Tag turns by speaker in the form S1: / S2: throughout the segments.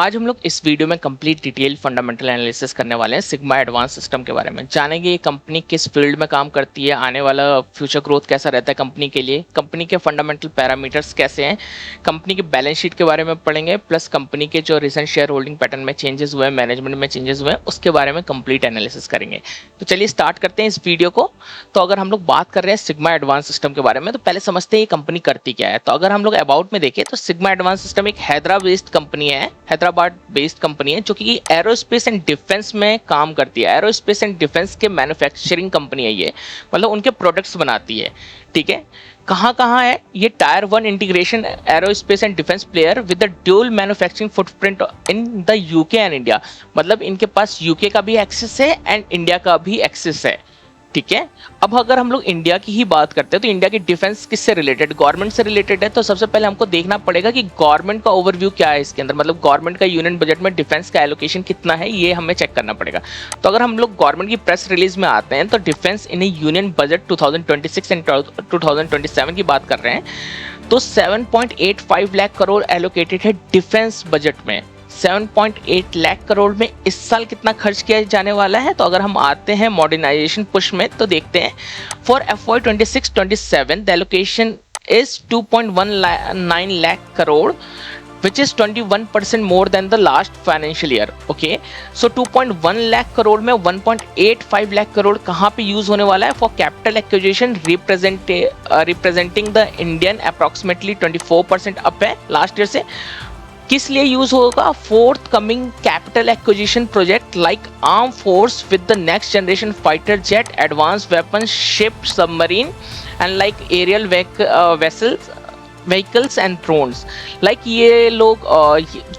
S1: आज हम लोग इस वीडियो में कंप्लीट डिटेल फंडामेंटल एनालिसिस करने वाले हैं सिग्मा एडवांस सिस्टम के बारे में। जानेंगे ये कंपनी किस फील्ड में काम करती है, आने वाला फ्यूचर ग्रोथ कैसा रहता है कंपनी के लिए, कंपनी के फंडामेंटल पैरामीटर्स कैसे हैं, कंपनी की बैलेंस शीट के बारे में पढ़ेंगे, प्लस कंपनी के जो रिसेंट शेयर होल्डिंग पैटर्न में चेंजेस हुए हैं, मैनेजमेंट में चेंजेस हुए हैं, उसके बारे में कंप्लीट एनालिसिस करेंगे। तो चलिए स्टार्ट करते हैं इस वीडियो को। तो अगर हम लोग बात कर रहे हैं सिग्मा एडवांस सिस्टम के बारे में, तो पहले समझते हैं ये कंपनी करती क्या है। तो अगर हम लोग अबाउट में देखें तो सिग्मा एडवांस सिस्टम एक हैदराबाद बेस्ड कंपनी है जो कि एरोस्पेस एंड डिफेंस में काम करती है। एरोस्पेस एंड डिफेंस के मैन्युफैक्चरिंग कंपनी है ये, मतलब उनके प्रोडक्ट्स बनाती है। ठीक है, कहाँ है ये? Tyre 1 integration aerospace and defence player with the dual manufacturing footprint in the UK and India. मतलब इनके पास यूके का भी एक्सेस है एंड इंडिया का भी एक्सेस है। ठीक है, अब अगर हम लोग इंडिया की ही बात करते हैं तो इंडिया की डिफेंस किससे रिलेटेड? गवर्नमेंट से रिलेटेड है। तो सबसे पहले हमको देखना पड़ेगा कि गवर्नमेंट का ओवरव्यू क्या है इसके अंदर, मतलब गवर्नमेंट का यूनियन बजट में डिफेंस का एलोकेशन कितना है, ये हमें चेक करना पड़ेगा। तो अगर हम लोग गवर्नमेंट की प्रेस रिलीज में आते हैं तो defence in union budget 2026 and 2027 की बात कर रहे हैं, तो 7.85 लाख करोड़ एलोकेटेड है डिफेंस बजट में। 7.8 लाख करोड़ में इस साल कितना खर्च किया जाने वाला है? तो अगर हम आते हैं मॉडर्नाइजेशन पुश में तो देखते हैं for FY 26-27 the allocation is 2.19 lakh crore which is 21% more than the last financial year. Okay, so 2.1 lakh crore में 1.85 लाख करोड़ कहाँ पे यूज होने वाला है? For capital acquisition representing the Indian approximately 24% up है लास्ट ईयर से। किस लिए यूज होगा? Forthcoming capital acquisition project like arm force with the next generation fighter jet, advance weapon, ship, submarine and like aerial vehicles and drones. Like ये लोग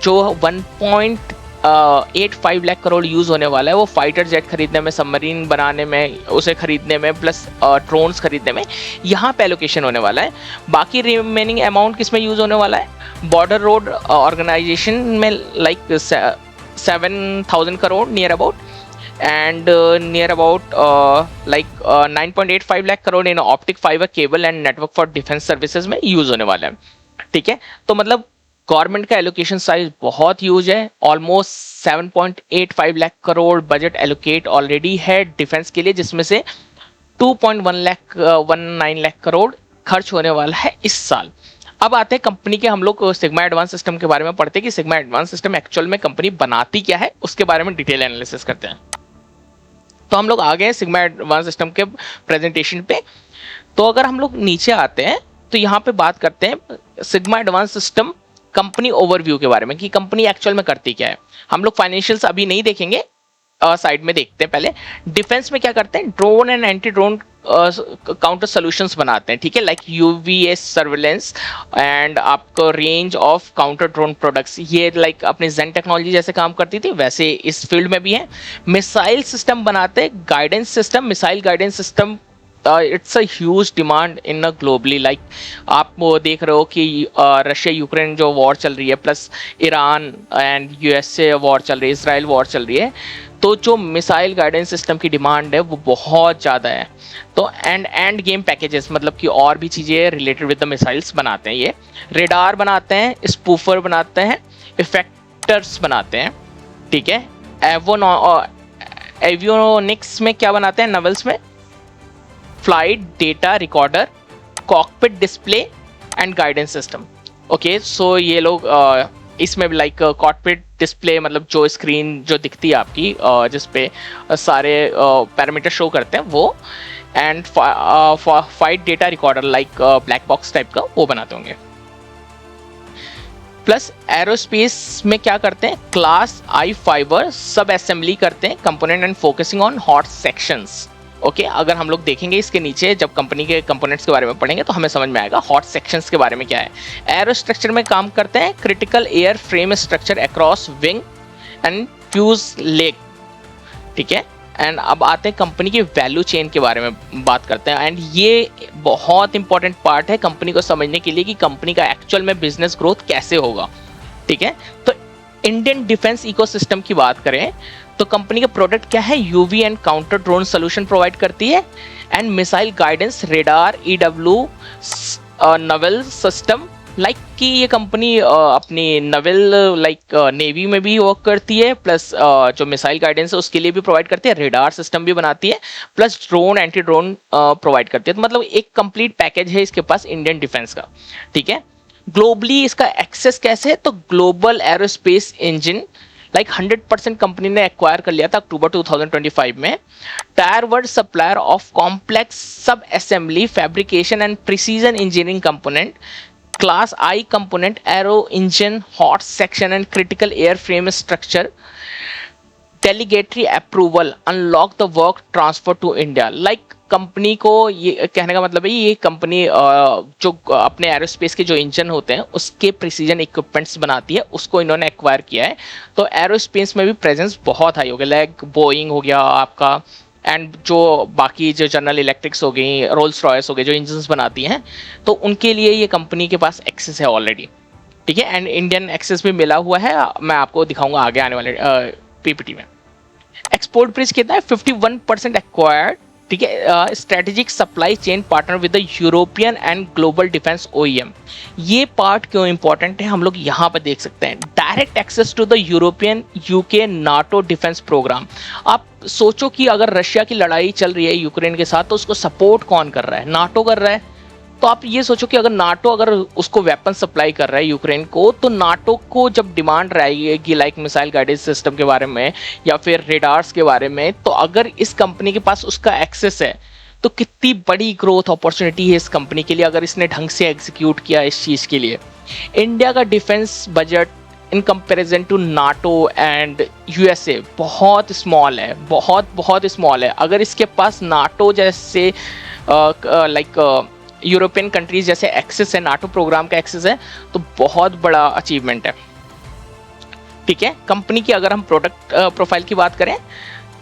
S1: जो 1.85 lakh crore use होने वाला है वो फाइटर जेट खरीदने में, सबमरीन बनाने में, उसे खरीदने में, प्लस ड्रोन्स खरीदने में यहाँ पे एलोकेशन होने वाला है। बाकी रिमेनिंग अमाउंट किस में यूज होने वाला है? बॉर्डर रोड ऑर्गेनाइजेशन में like 7,000 crore near about, and near about like 9.85 lakh crore in optic fibre cable and network for defence services में यूज होने वाला है। ठीक है, तो मतलब गवर्नमेंट का एलोकेशन साइज बहुत ह्यूज है। Almost 7.85 lakh crore budget allocate already है डिफेंस के लिए, जिसमें से 2.19 लाख करोड़ खर्च होने वाला है इस साल। अब आते हैं कंपनी के, हम लोग सिग्मा एडवांस सिस्टम के बारे में पढ़ते हैं कि सिग्मा एडवांस सिस्टम एक्चुअल में कंपनी बनाती क्या है, उसके बारे में डिटेल एनालिसिस करते हैं। तो हम लोग आ गए सिग्मा एडवांस सिस्टम के प्रेजेंटेशन पे। तो अगर हम लोग नीचे आते हैं तो यहाँ पे बात करते हैं sigma advance system company overview के बारे में कि कंपनी एक्चुअल में करती क्या है। हम लोग फाइनेंशियल्स अभी नहीं देखेंगे, साइड में देखते हैं। पहले डिफेंस में क्या करते हैं? Drone and anti drone counter solutions बनाते हैं। ठीक है, लाइक UVS सर्विलेंस एंड आपको range of counter drone products, ये लाइक अपनी जेन टेक्नोलॉजी जैसे काम करती थी वैसे इस फील्ड में भी है। मिसाइल सिस्टम बनाते हैं, guidance system, missile guidance system it's a huge demand in globally. Like आप वो देख रहे हो कि रशिया यूक्रेन जो वॉर चल रही है, plus Iran and USA war चल रही है, इसराइल वॉर चल रही है, तो जो मिसाइल गाइडेंस सिस्टम की डिमांड है वो बहुत ज़्यादा है। तो एंड गेम पैकेजेस, मतलब कि और भी चीज़ें रिलेटेड विद द मिसाइल्स बनाते हैं। ये रेडार बनाते हैं, स्पूफर बनाते हैं, इफेक्टर्स बनाते हैं। ठीक है, एवियोनिक्स में क्या बनाते हैं? नवल्स में flight data recorder, cockpit display and guidance system. Okay, so ये लोग इसमें भी लाइक कॉकपिट डिस्प्ले, मतलब जो स्क्रीन जो दिखती है आपकी जिसपे सारे पैरामीटर शो करते हैं वो, and fight data recorder like black box type का वो बनाते होंगे। प्लस एरोस्पेस में क्या करते हैं? क्लास आई फाइबर सब असेंबली करते हैं, component and focusing on hot sections. Okay, अगर हम लोग देखेंगे इसके नीचे जब कंपनी के कंपोनेंट्स के बारे में पढ़ेंगे तो हमें समझ में आएगा हॉट सेक्शंस के बारे में क्या है। एरो स्ट्रक्चर में काम करते हैं, critical air frame structure across wing and fuse leg. ठीक है, एंड अब आते हैं कंपनी की वैल्यू चेन के बारे में बात करते हैं। एंड ये बहुत इंपॉर्टेंट पार्ट है कंपनी को समझने के लिए कि कंपनी का एक्चुअल में बिजनेस ग्रोथ कैसे होगा। ठीक है, तो इंडियन डिफेंस इकोसिस्टम की बात करें तो कंपनी का प्रोडक्ट क्या है? UV and counter drone solution provide करती है, and missile guidance, radar, EW, Naval system, like कि ये कंपनी अपनी नवेल लाइक नेवी में भी वर्क करती है, प्लस जो मिसाइल गाइडेंस है उसके लिए भी प्रोवाइड करती है, रेडार सिस्टम भी बनाती है, plus drone anti drone provide करती है। तो मतलब एक कंप्लीट पैकेज है इसके पास इंडियन डिफेंस का, ठीक है। ग्लोबली इसका एक्सेस कैसे है, तो global aerospace engine like 100% company ने एक्वायर कर लिया था अक्टूबर 2025 में। Tier world supplier of complex sub assembly fabrication and precision engineering component, class I component, aero engine, hot section and critical air frame structure, delegatory approval, unlock the work transfer to India. Like company को ये कहने का मतलब है ये company जो अपने aerospace के जो इंजन होते हैं उसके प्रिसीजन इक्विपमेंट्स बनाती है, उसको इन्होंने एक्वायर किया है। तो एरोस्पेस में भी प्रेजेंस बहुत हाई हो गया, लाइक बोइंग हो गया आपका, एंड जो बाकी जो जनरल इलेक्ट्रिक्स हो गई, रोल्स रॉयस हो गए, जो इंजन्स बनाती हैं, तो उनके लिए ये कंपनी के पास एक्सेस है ऑलरेडी, ठीक है। एंड इंडियन एक्सेस भी मिला हुआ है, मैं आपको दिखाऊंगा आगे आने वाले पीपीटी में। एक्सपोर्ट प्राइस कितना है, 51% एक्वायर्ड, ठीक है। Strategic supply chain partner with the European and global defence OEM. ये पार्ट क्यों इंपॉर्टेंट है हम लोग यहाँ पर देख सकते हैं। Direct access to the European UK NATO defence programme. आप सोचो कि अगर रशिया की लड़ाई चल रही है यूक्रेन के साथ, तो उसको सपोर्ट कौन कर रहा है, नाटो कर रहा है। तो आप ये सोचो कि अगर नाटो अगर उसको वेपन सप्लाई कर रहा है यूक्रेन को, तो नाटो को जब डिमांड रहेगी लाइक मिसाइल गाइडेंस सिस्टम के बारे में या फिर रेडार्स के बारे में, तो अगर इस कंपनी के पास उसका एक्सेस है तो कितनी बड़ी ग्रोथ अपॉर्चुनिटी है इस कंपनी के लिए, अगर इसने ढंग से एग्जीक्यूट किया इस चीज़ के लिए। इंडिया का defence budget in comparison to NATO and USA बहुत स्मॉल है, बहुत स्मॉल है। अगर इसके पास नाटो जैसे लाइक यूरोपियन कंट्रीज जैसे एक्सेस है, नाटो प्रोग्राम का एक्सेस है, तो बहुत बड़ा अचीवमेंट है, ठीक है। कंपनी की अगर हम प्रोडक्ट प्रोफाइल की बात करें,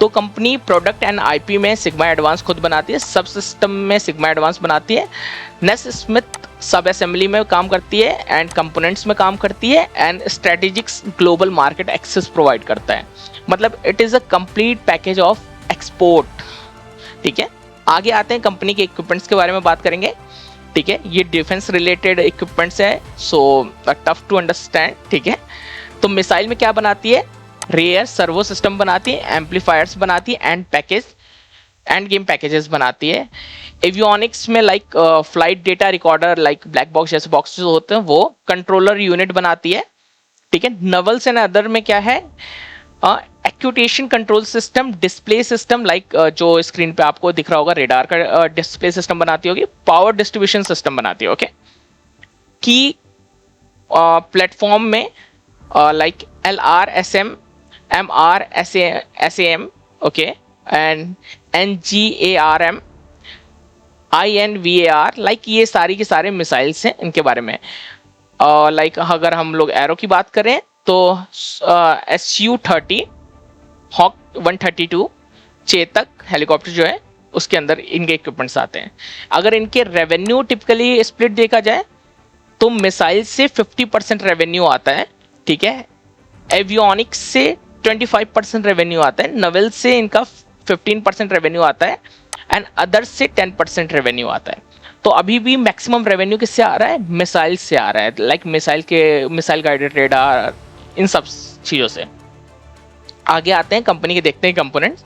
S1: तो कंपनी प्रोडक्ट एंड आईपी में सिग्मा एडवांस खुद बनाती है, सब सिस्टम में सिग्मा एडवांस बनाती है, नेस स्मिथ सब असेंबली में काम करती है, एंड कंपोनेंट्स में काम करती है, and strategics global market access provide करता है। मतलब it is a complete package of export, ठीक है। आगे आते हैं कंपनी के इक्विपमेंट्स के बारे में बात करेंगे, ठीक है। ये डिफेंस रिलेटेड इक्विपमेंट्स है, सो टफ टू अंडरस्टैंड, ठीक है। तो मिसाइल में क्या बनाती है, रेयर सर्वो सिस्टम बनाती है, एम्पलीफायर्स बनाती है, एंड गेम पैकेजेस बनाती है। एवियोनिक्स में like flight data recorder, like black box जैसे बॉक्सेस होते हैं, वो कंट्रोलर यूनिट बनाती है, ठीक है। नवल्स एंड अदर में क्या है, actuation control system, display system, like जो स्क्रीन पे आपको दिख रहा होगा रेडार का डिस्प्ले सिस्टम बनाती होगी, पावर डिस्ट्रीब्यूशन सिस्टम बनाती है, ओके। की प्लेटफॉर्म में like LRSM, MRSAM, okay, and NGARM, INVAR, like ये सारी के सारे मिसाइल्स हैं इनके बारे में। लाइक अगर हम लोग एरो की बात करें तो SU-30, हॉक 132, चेतक हेलीकॉप्टर जो है उसके अंदर इनके इक्विपमेंट्स आते हैं। अगर इनके रेवेन्यू टिपिकली स्प्लिट देखा जाए तो मिसाइल से 50% रेवेन्यू आता है, ठीक है। एवियोनिक्स से 25% रेवेन्यू आता है, नवेल से इनका 15% रेवेन्यू आता है, एंड अदर्स से 10% रेवेन्यू आता है। तो अभी भी मैक्सिमम रेवेन्यू किससे आ रहा है, मिसाइल से आ रहा है, लाइक मिसाइल गाइडेड रेडार, इन सब चीज़ों से। आगे आते हैं कंपनी के, देखते हैं कंपोनेंट्स।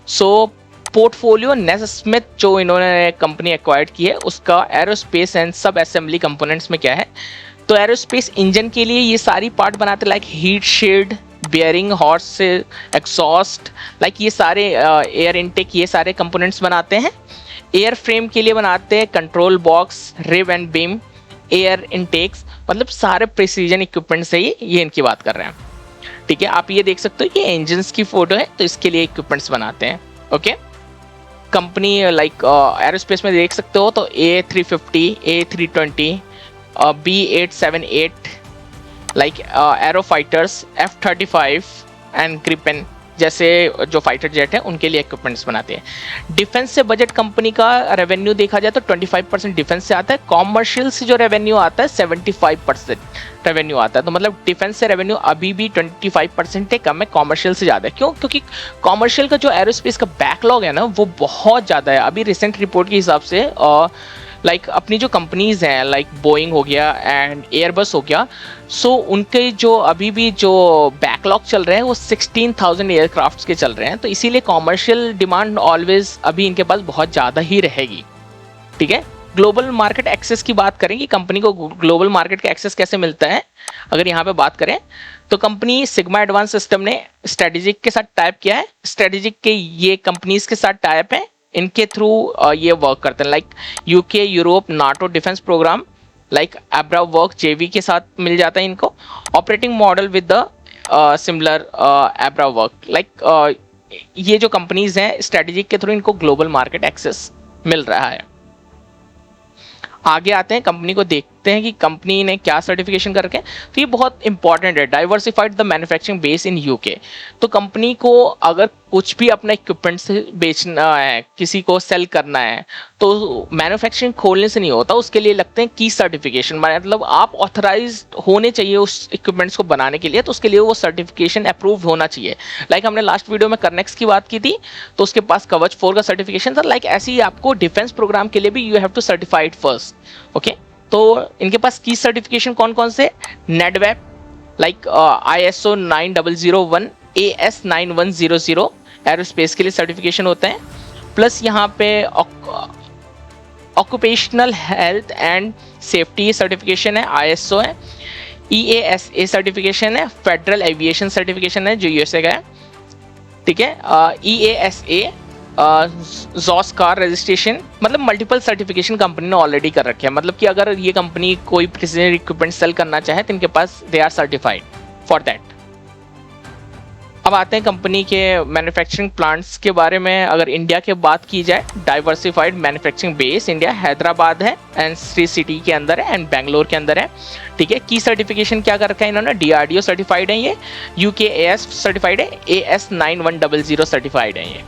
S1: सो पोर्टफोलियो नेस स्मिथ जो इन्होंने कंपनी एक्वायर्ड की है, उसका एरोस्पेस एंड सब असेंबली कंपोनेंट्स में क्या है, तो एरोस्पेस इंजन के लिए ये सारी पार्ट बनाते हैं, like heat shield, bearing, horse exhaust, like ये सारे एयर इनटेक, ये सारे कंपोनेंट्स बनाते हैं। एयर फ्रेम के लिए बनाते हैं control box, rib end beam, air intakes, मतलब सारे प्रिसीजन इक्विपमेंट्स है ये इनकी बात कर रहे हैं, ठीक है। आप ये देख सकते हो ये इंजन्स की फोटो है, तो इसके लिए इक्विपमेंट्स बनाते हैं, ओके। कंपनी लाइक एरोस्पेस में देख सकते हो तो A350, A320, B878, like arrow fighters, F-35 and Gripen जैसे जो फाइटर जेट है उनके लिए इक्विपमेंट्स बनाते हैं। डिफेंस से बजट कंपनी का रेवेन्यू देखा जाए तो 25% डिफेंस से आता है, कॉमर्शियल से जो रेवेन्यू आता है 75% रेवेन्यू आता है। तो मतलब डिफेंस से रेवेन्यू अभी भी 25% है कम है, कॉमर्शियल से ज़्यादा है। क्यों? क्योंकि कॉमर्शियल का जो एरोस्पेस का बैकलॉग है ना वो बहुत ज़्यादा है। अभी रिसेंट रिपोर्ट के हिसाब से लाइक अपनी जो कंपनीज हैं लाइक बोइंग हो गया एंड एयरबस हो गया, सो उनके जो अभी भी जो बैकलॉग चल रहे हैं वो 16,000 एयरक्राफ्ट्स के चल रहे हैं, तो इसीलिए कॉमर्शियल डिमांड ऑलवेज अभी इनके पास बहुत ज़्यादा ही रहेगी। ठीक है, ग्लोबल मार्केट एक्सेस की बात करें कि कंपनी को ग्लोबल मार्केट का एक्सेस कैसे मिलता है, अगर यहाँ पे बात करें तो कंपनी सिग्मा एडवांस सिस्टम ने स्ट्रेटेजिक के साथ टाइप किया है। स्ट्रेटेजिक के ये कंपनीज के साथ टाइप है, इनके थ्रू ये वर्क करते हैं, like UK, Europe, NATO defence programme, like Abra work JV के साथ मिल जाता है इनको। Operating model with the similar Abra work, like ये जो कंपनीज हैं स्ट्रेटेजिक के थ्रू इनको ग्लोबल मार्केट एक्सेस मिल रहा है। आगे आते हैं, कंपनी को देखते हैं कि कंपनी ने क्या सर्टिफिकेशन कर रखे हैं। तो ये बहुत इंपॉर्टेंट है, diversified the manufacturing base in UK. तो कंपनी को अगर कुछ भी अपना इक्विपमेंट से बेचना है, किसी को सेल करना है, तो मैन्युफैक्चरिंग खोलने से नहीं होता, उसके लिए लगते हैं की सर्टिफिकेशन, मतलब आप ऑथराइज होने चाहिए उस इक्विपमेंट्स को बनाने के लिए, तो उसके लिए वो सर्टिफिकेशन अप्रूव्ड होना चाहिए। लाइक हमने लास्ट वीडियो में कर्नेक्स की बात की थी, तो उसके पास कवच 4 का सर्टिफिकेशन था। लाइक ऐसे ही आपको डिफेंस प्रोग्राम के लिए भी you have to certified first. Okay, तो इनके पास की सर्टिफिकेशन कौन कौन से, नेडवेप, लाइक ISO 9001, AS 9100 एरोस्पेस के लिए सर्टिफिकेशन होते हैं। प्लस यहाँ पे occupational health and safety certification है, ISO है। EASA सर्टिफिकेशन है, फेडरल एविएशन सर्टिफिकेशन है जो USA का है। ठीक है, EASA जॉस कार रजिस्ट्रेशन, मतलब मल्टीपल सर्टिफिकेशन कंपनी ने ऑलरेडी कर रखे हैं, मतलब कि अगर ये कंपनी कोई प्रिसीजन इक्विपमेंट सेल करना चाहे तो इनके पास they are certified for that. अब आते हैं कंपनी के मैन्युफैक्चरिंग प्लांट्स के बारे में। अगर इंडिया की बात की जाए, diversified manufacturing base India Hyderabad है एंड श्री सिटी के अंदर है एंड बेंगलोर के अंदर है। ठीक है, की सर्टिफिकेशन क्या कर रखा है इन्होंने, DRDO सर्टिफाइड है ये, UKAS सर्टिफाइड है, AS 9100 सर्टिफाइड है ये।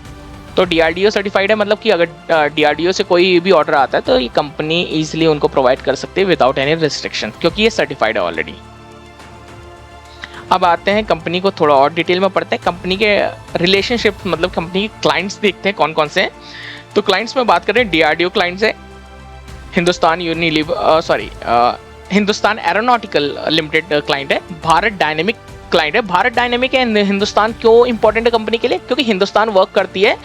S1: तो DRDO सर्टिफाइड है, मतलब कि अगर DRDO से कोई भी ऑर्डर आता है तो ये कंपनी ईजिली उनको प्रोवाइड कर सकती है विदाउट एनी रिस्ट्रिक्शन, क्योंकि ये सर्टिफाइड है ऑलरेडी। अब आते हैं कंपनी को थोड़ा और डिटेल में पढ़ते हैं, कंपनी के रिलेशनशिप, मतलब कंपनी के क्लाइंट्स देखते हैं कौन कौन से हैं। तो क्लाइंट्स में बात करें, DRDO क्लाइंट्स है, हिंदुस्तान एरोनॉटिकल लिमिटेड क्लाइंट है, भारत डायनेमिक क्लाइंट है। भारत डायनेमिक है हिंदुस्तान क्यों इंपॉर्टेंट है कंपनी के लिए, क्योंकि हिंदुस्तान वर्क करती है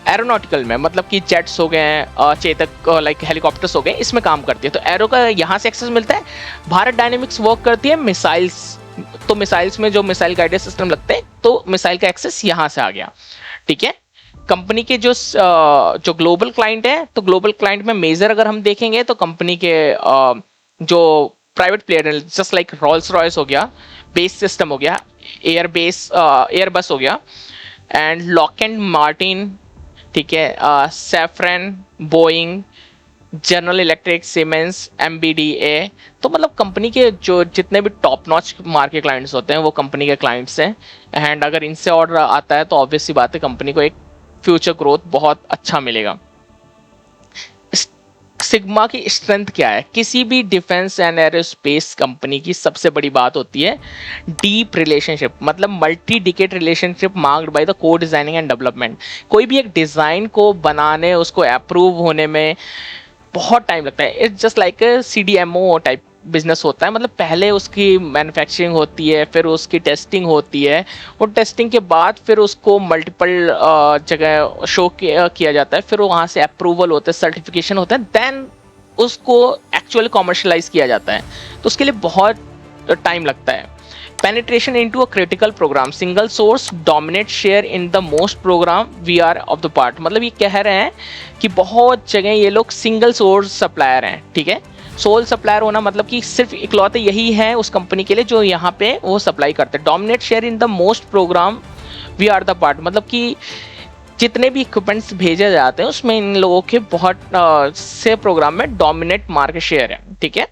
S1: एरोनॉटिकल में, मतलब कि जेट्स हो गए, चेतक लाइक हेलीकॉप्टर्स हो गए, इसमें काम करती है, तो एरो का यहाँ से एक्सेस मिलता है। भारत डायनेमिक्स वर्क करती है मिसाइल्स, तो मिसाइल्स में जो मिसाइल गाइडेड सिस्टम लगते हैं, तो मिसाइल का एक्सेस यहाँ से आ गया। ठीक है, कंपनी के जो ग्लोबल क्लाइंट है, तो ग्लोबल क्लाइंट में मेजर अगर हम देखेंगे तो कंपनी के जो प्राइवेट प्लेयर है, जस्ट लाइक रोल्स रॉयस हो गया, बेस सिस्टम हो गया, एयरबस हो गया एंड लॉकहीड मार्टिन। ठीक है, saffron, Boeing, general electric, siemens, MBDA। तो मतलब कंपनी के जो जितने भी टॉप नॉच मार्केट क्लाइंट्स होते हैं वो कंपनी के क्लाइंट्स हैं, एंड अगर इनसे ऑर्डर आता है तो ऑब्वियस सी बात है कंपनी को एक फ्यूचर ग्रोथ बहुत अच्छा मिलेगा। सिग्मा की स्ट्रेंथ क्या है, किसी भी डिफेंस एंड एरोस्पेस कंपनी की सबसे बड़ी बात होती है डीप रिलेशनशिप, मतलब multi decade relationship marked by the को डिजाइनिंग एंड डेवलपमेंट। कोई भी एक डिज़ाइन को बनाने, उसको अप्रूव होने में बहुत टाइम लगता है। It's just like CDMO type business होता है, मतलब पहले उसकी मैन्युफैक्चरिंग होती है, फिर उसकी टेस्टिंग होती है, और टेस्टिंग के बाद फिर उसको मल्टीपल जगह शो किया जाता है, फिर वहाँ से अप्रूवल होता है, सर्टिफिकेशन होता है, देन उसको एक्चुअली कॉमर्शलाइज किया जाता है, तो उसके लिए बहुत टाइम लगता है। Penetration into a critical programme, single source dominate share in the most programme we are of the part, मतलब ये कह रहे हैं कि बहुत जगह ये लोग सिंगल सोर्स सप्लायर हैं। ठीक है, सोल सप्लायर होना मतलब कि सिर्फ इकलौते यही है उस कंपनी के लिए जो यहाँ पे वो सप्लाई करते हैं। Dominate share in the most programme we are the part, मतलब कि जितने भी इक्विपमेंट्स भेजे जाते हैं उसमें इन लोगों के बहुत से प्रोग्राम में डोमिनेट मार्केट शेयर है। ठीक है,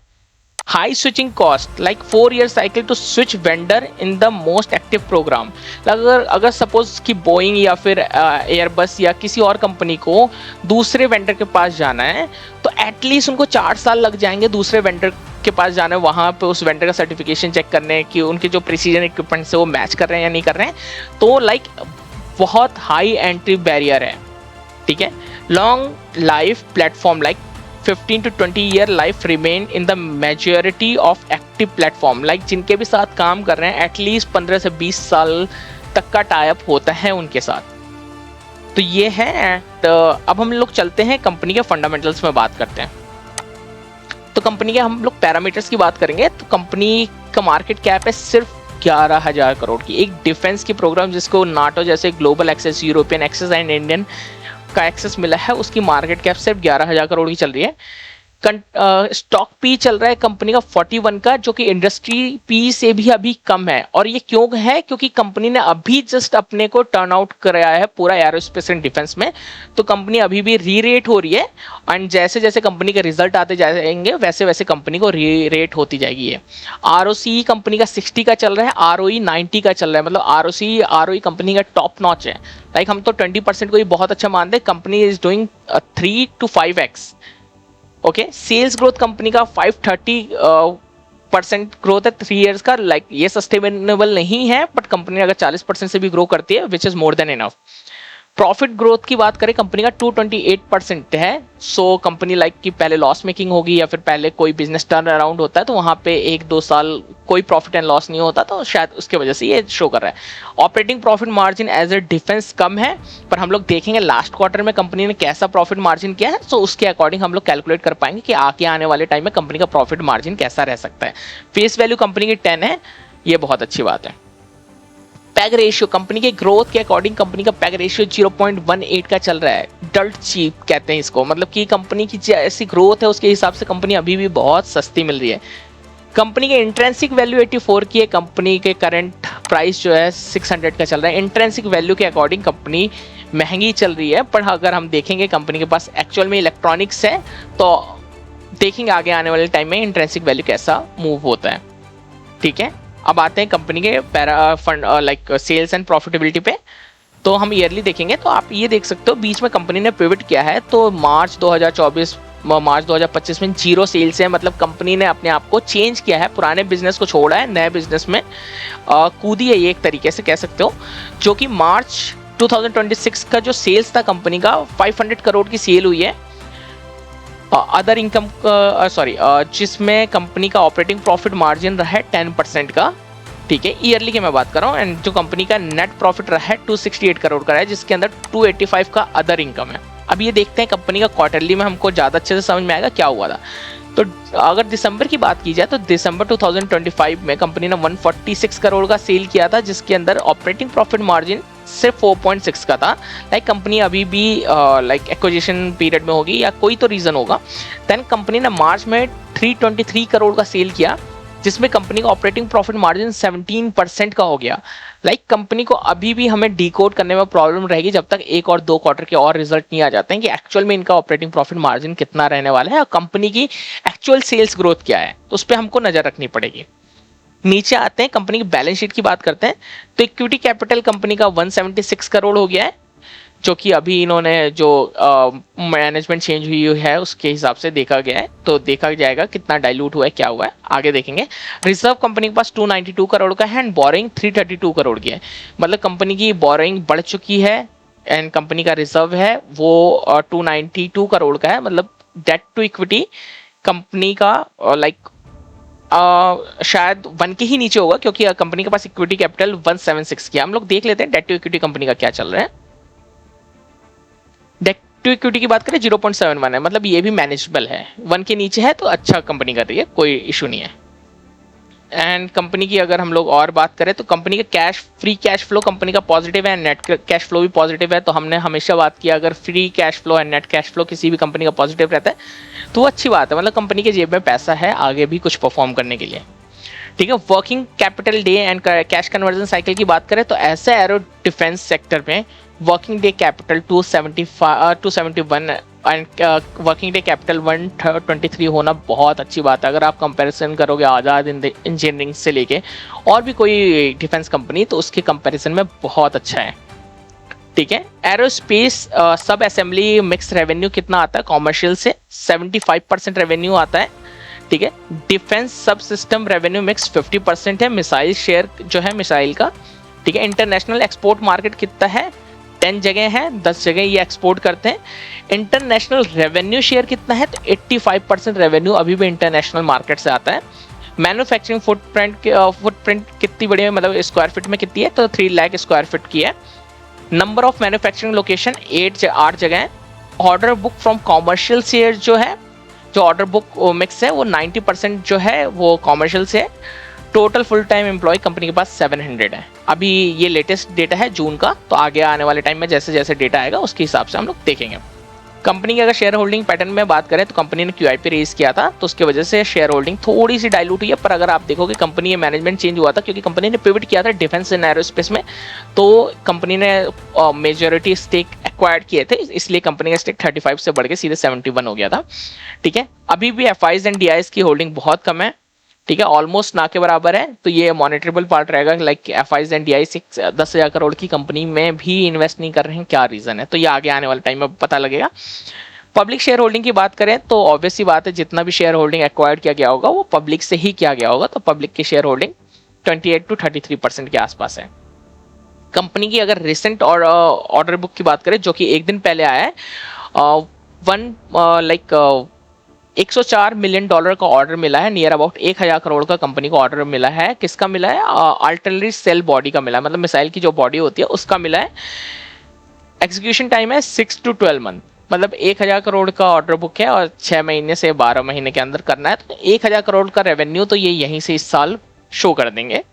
S1: high switching cost, like 4 year cycle to switch vendor in the most active programme. अगर सपोज कि बोइंग या फिर एयरबस या किसी और कंपनी को दूसरे वेंडर के पास जाना है तो एटलीस्ट उनको 4 साल लग जाएंगे दूसरे वेंडर के पास जाना है, वहाँ पे उस वेंडर का सर्टिफिकेशन चेक करने कि उनके जो प्रिसीजन इक्विपमेंट से वो मैच कर रहे हैं या नहीं कर रहे हैं, तो लाइक बहुत हाई एंट्री बैरियर है। ठीक है, long life platform like 15 to 20 year life remain in the majority of active platform, like जिनके भी साथ काम कर रहे हैं एटलीस्ट 15 से 20 साल तक का टाई अप होता है उनके साथ। तो ये है। एंड अब हम लोग चलते हैं कंपनी के फंडामेंटल्स में बात करते हैं। तो कंपनी के हम लोग पैरामीटर्स की बात करेंगे। तो कंपनी का मार्केट कैप है सिर्फ 11,000 करोड़ की। एक डिफेंस की प्रोग्राम जिसको नाटो जैसे global access, European access and Indian का एक्सेस मिला है, उसकी मार्केट कैप सिर्फ 11,000 करोड़ की चल रही है। स्टॉक पी चल रहा है कंपनी का 41 का, जो कि इंडस्ट्री पी से भी अभी कम है। और ये क्यों है? क्योंकि कंपनी ने अभी जस्ट अपने को टर्न आउट कराया है पूरा एरोस्पेस एंड डिफेंस में। तो कंपनी अभी भी री रेट हो रही है एंड जैसे जैसे कंपनी के रिजल्ट आते जाएंगे वैसे वैसे कंपनी को री रेट होती जाएगी। ये आरओसी कंपनी का 60 का चल रहा है, आरओई 90 का चल रहा है। मतलब आरओई कंपनी का टॉप नॉच है। लाइक हम तो 20% को ही बहुत अच्छा मानते हैं। Company is doing 3 to 5x। Okay, sales growth company का 530% ग्रोथ है 3 इयर्स का। लाइक ये सस्टेनेबल नहीं है, बट कंपनी अगर 40% से भी ग्रो करती है which is more than enough. Profit growth की बात करें कंपनी का 228% है। सो कंपनी लाइक कि पहले लॉस मेकिंग होगी या फिर पहले कोई बिजनेस टर्न अराउंड होता है तो वहां पे 1-2 साल कोई प्रॉफिट एंड लॉस नहीं होता, तो शायद उसके वजह से ये शो कर रहा है। Operating profit margin as a defence कम है, पर हम लोग देखेंगे लास्ट क्वार्टर में कंपनी ने कैसा प्रॉफिट मार्जिन किया है, सो उसके अकॉर्डिंग हम लोग कैलकुलेट कर पाएंगे कि आगे आने वाले टाइम में कंपनी का प्रॉफिट मार्जिन कैसा रह सकता है। फेस वैल्यू कंपनी की 10 है, ये बहुत अच्छी बात है। पैग रेशियो कंपनी के ग्रोथ के अकॉर्डिंग कंपनी का पैग रेशियो 0.18 का चल रहा है। डल्ट चीप कहते हैं इसको, मतलब कि कंपनी की जैसी ग्रोथ है उसके हिसाब से कंपनी अभी भी बहुत सस्ती मिल रही है। कंपनी के इंट्रेंसिक वैल्यू 84 की है। कंपनी के करंट प्राइस जो है 600 का चल रहा है। इंट्रेंसिक वैल्यू के अकॉर्डिंग कंपनी महंगी चल रही है, पर अगर हम देखेंगे कंपनी के पास एक्चुअल में इलेक्ट्रॉनिक्स है तो देखेंगे आगे आने वाले टाइम में इंट्रेंसिक वैल्यू कैसा मूव होता है। ठीक है, अब आते हैं कंपनी के पैरा फंड लाइक सेल्स एंड प्रॉफिटेबिलिटी पे। तो हम ईयरली देखेंगे तो आप ये देख सकते हो बीच में कंपनी ने पिवट किया है। तो मार्च 2025 में 0 सेल्स है, मतलब कंपनी ने अपने आप को चेंज किया है, पुराने बिजनेस को छोड़ा है, नए बिजनेस में कूदी है, ये एक तरीके से कह सकते हो। जो कि मार्च 2026 का जो सेल्स था कंपनी का 500 करोड़ की सेल हुई है। अदर इनकम जिसमें कंपनी का ऑपरेटिंग प्रॉफिट मार्जिन रहा है 10% का। ठीक है, ईयरली की मैं बात कर रहा हूँ। एंड जो कंपनी का नेट प्रॉफिट रहा है 268 करोड़ का है, जिसके अंदर 285 का अदर इनकम है। अब ये देखते हैं कंपनी का क्वार्टरली में हमको ज़्यादा अच्छे से समझ में आएगा क्या हुआ था। तो अगर दिसंबर की बात की जाए तो दिसंबर 2025 में कंपनी ने 146 करोड़ का सेल किया था, जिसके अंदर ऑपरेटिंग प्रॉफिट मार्जिन सिर्फ 4.6 का था। लाइक कंपनी अभी भी लाइक एक्विजिशन पीरियड में होगी या कोई तो रीज़न होगा। देन कंपनी ने मार्च में 323 करोड़ का सेल किया, जिसमें कंपनी का ऑपरेटिंग प्रॉफिट मार्जिन 17% का हो गया। लाइक कंपनी को अभी भी हमें डिकोड करने में प्रॉब्लम रहेगी जब तक 1 और 2 क्वार्टर के और रिजल्ट नहीं आ जाते हैं कि एक्चुअल में इनका ऑपरेटिंग प्रॉफिट मार्जिन कितना रहने वाला है और कंपनी की एक्चुअल सेल्स ग्रोथ क्या है, तो उस पर हमको नजर रखनी पड़ेगी। नीचे आते हैं, कंपनी की बैलेंस शीट की बात करते हैं। तो इक्विटी कैपिटल कंपनी का 176 करोड़ हो गया है, जो कि अभी इन्होंने जो मैनेजमेंट चेंज हुई है उसके हिसाब से देखा गया है। तो देखा जाएगा कितना डाइल्यूट हुआ है, क्या हुआ है, आगे देखेंगे। रिजर्व कंपनी के पास 292 करोड़ का है एंड बोरिंग 332 करोड़ की है। मतलब कंपनी की बोरिंग बढ़ चुकी है एंड कंपनी का रिजर्व है वो 292 करोड़ का है। मतलब डेट टू इक्विटी कंपनी का लाइक शायद 1 के ही नीचे होगा, क्योंकि कंपनी के पास इक्विटी कैपिटल 176 की है। हम लोग देख लेते हैं डेट टू इक्विटी कंपनी का क्या चल रहा है। डेट टू इक्विटी की बात करें 0.71 है, मतलब ये भी मैनेजेबल है। 1 के नीचे है तो अच्छा कंपनी कर रही है, कोई इशू नहीं है। एंड कंपनी की अगर हम लोग और बात करें तो कंपनी का फ्री कैश फ्लो कंपनी का पॉजिटिव है, नेट कैश फ्लो भी पॉजिटिव है। तो हमने हमेशा बात किया अगर free cash flow and net cash flow किसी भी कंपनी का पॉजिटिव रहता है तो वो अच्छी बात है, मतलब कंपनी के जेब में पैसा है आगे भी कुछ परफॉर्म करने के लिए। ठीक है, working capital day and cash conversion cycle की बात करें तो ऐसे एरो डिफेंस सेक्टर में working day capital 271 and working day capital 123 होना बहुत अच्छी बात है। अगर आप कंपैरिजन करोगे आज़ाद इंजीनियरिंग से लेके और भी कोई डिफेंस कंपनी तो उसके कंपैरिजन में बहुत अच्छा है। ठीक है, एरोस्पेस सब असेंबली मिक्स रेवेन्यू कितना आता है कॉमर्शियल से 75% रेवेन्यू आता है। ठीक है, डिफेंस सब सिस्टम रेवेन्यू मिक्स 50% है। मिसाइल शेयर जो है मिसाइल का, ठीक है। इंटरनेशनल एक्सपोर्ट मार्केट कितना है 10 जगह हैं, 10 जगह ये एक्सपोर्ट करते हैं। इंटरनेशनल रेवेन्यू शेयर कितना है, तो 85% रेवेन्यू अभी भी इंटरनेशनल मार्केट से आता है। मैन्युफैक्चरिंग फुटप्रिंट कितनी बड़ी है, मतलब स्क्वायर फीट में कितनी है, तो 3 लाख स्क्वायर फीट की है। नंबर ऑफ मैन्युफैक्चरिंग लोकेशन 8 जगह है। Order book from commercial share जो है, जो ऑर्डर बुक मिक्स है वो 90% जो है वो कॉमर्शियल से है। Total full time employ company के पास 700 है। अभी ये लेटेस्ट डेटा है जून का, तो आगे आने वाले टाइम में जैसे जैसे डेटा आएगा उसके हिसाब से हम लोग देखेंगे। कंपनी की अगर शेयर होल्डिंग पैटर्न में बात करें तो कंपनी ने QIP रेज किया था, तो उसकी वजह से शेयर होल्डिंग थोड़ी सी डाइल्यूट हुई है। पर अगर आप देखोगे कंपनी में मैनेजमेंट चेंज हुआ था, क्योंकि कंपनी ने पिवट किया था डिफेंस एंड एरोस्पेस में, तो कंपनी ने मेजॉरिटी स्टेक एक्वायर्ड किए थे, इसलिए कंपनी का स्टेक 35 से बढ़ के सीधे 71 हो गया था। ठीक है, अभी भी FIs एंड DIs की होल्डिंग बहुत कम है। ठीक है, ऑलमोस्ट ना के बराबर है। तो ये मॉनिटरेबल पार्ट रहेगा, like FIs and DIs 10,000 crore की कंपनी में भी इन्वेस्ट नहीं कर रहे हैं, क्या रीजन है, तो ये आगे आने वाले टाइम में पता लगेगा। पब्लिक शेयर होल्डिंग की बात करें तो ऑब्वियस सी बात है, जितना भी शेयर होल्डिंग एक्वायर्ड किया गया होगा वो पब्लिक से ही किया गया होगा, तो पब्लिक की शेयर होल्डिंग 28 to 33% के आसपास है। कंपनी की अगर रिसेंट और ऑर्डर बुक की बात करें जो कि एक दिन पहले आया है, 104 मिलियन डॉलर का ऑर्डर मिला है, नियर अबाउट 1000 करोड़ का कंपनी को ऑर्डर मिला है। किसका मिला है, आर्टिलरी सेल बॉडी का मिला है, मतलब मिसाइल की जो बॉडी होती है उसका मिला है। एग्जीक्यूशन टाइम है 6 to 12 मंथ, मतलब 1000 करोड़ का ऑर्डर बुक है और 6 महीने से 12 महीने के अंदर करना है, तो 1000 करोड़ का रेवेन्यू तो ये यहीं से इस साल शो कर देंगे।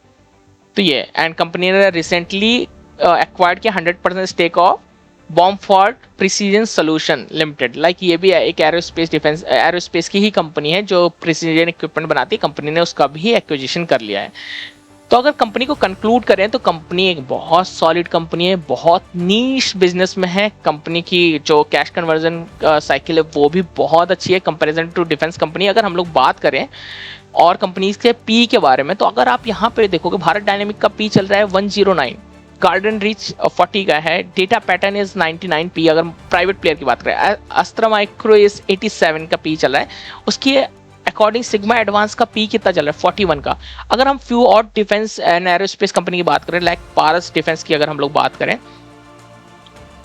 S1: तो ये एंड कंपनी ने रिसेंटली एक्वायर्ड किया 100% stake of Bombford precision solution limited. Like ये भी एक एरोस्पेस की ही कंपनी है जो प्रिसीजन इक्विपमेंट बनाती है, कंपनी ने उसका भी एक्विजिशन कर लिया है। तो अगर कंपनी को कंक्लूड करें तो कंपनी एक बहुत सॉलिड कंपनी है, बहुत नीश बिजनेस में है। कंपनी की जो कैश कन्वर्जन साइकिल है वो भी बहुत अच्छी है कंपैरिजन टू डिफेंस कंपनी। अगर हम लोग बात करें और कंपनीज के पी के बारे में, तो अगर आप यहाँ पे देखोगे भारत डायनेमिक का पी चल रहा है 109, गार्डन रीच 40 का है, डेटा पैटर्न इज 99 पी। अगर प्राइवेट प्लेयर की बात करें, अस्त्रा माइक्रो इज 87 का पी चल रहा है। उसकी अकॉर्डिंग सिग्मा एडवांस का पी कितना चल रहा है, 41 का। अगर हम फ्यू और डिफेंस एंड एरोस्पेस कंपनी की बात करें, लाइक पारस डिफेंस की अगर हम लोग बात करें,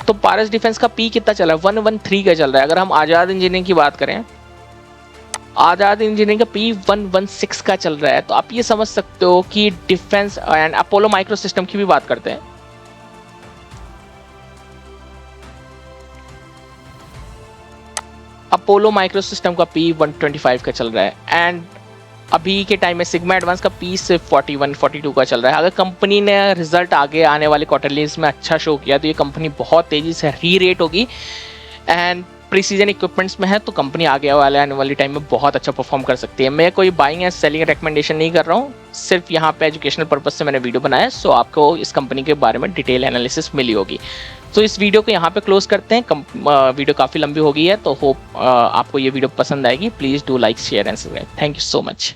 S1: तो पारस डिफेंस का पी कितना चल रहा है, 113 का चल रहा है। अगर हम आजाद इंजीनियरिंग की बात करें, आजाद इंजीनियरिंग का पी 116 का चल रहा है। तो आप ये समझ सकते हो कि defence and Apollo micro system की भी बात करते हैं, अपोलो माइक्रो सिस्टम का पी 125 का चल रहा है। एंड अभी के टाइम में सिग्मा एडवांस का पी सिर्फ 41 42 का चल रहा है। अगर कंपनी ने रिजल्ट आगे आने वाले क्वार्टरलीज में अच्छा शो किया तो ये कंपनी बहुत तेजी से री रेट होगी। एंड प्रीसीजन इक्विपमेंट्स में है तो कंपनी आगे आने वाली टाइम में बहुत अच्छा परफॉर्म कर सकती है। मैं कोई बाइंग या सेलिंग रिकमेंडेशन नहीं कर रहा हूँ, सिर्फ यहाँ पे एजुकेशनल पर्पज से मैंने वीडियो बनाया है। सो आपको इस कंपनी के बारे में डिटेल एनालिसिस मिली होगी। तो इस वीडियो को यहाँ पे क्लोज करते हैं। वीडियो काफ़ी लंबी हो गई है, तो होप आपको ये वीडियो पसंद आएगी। Please do like share and subscribe. Thank you so much.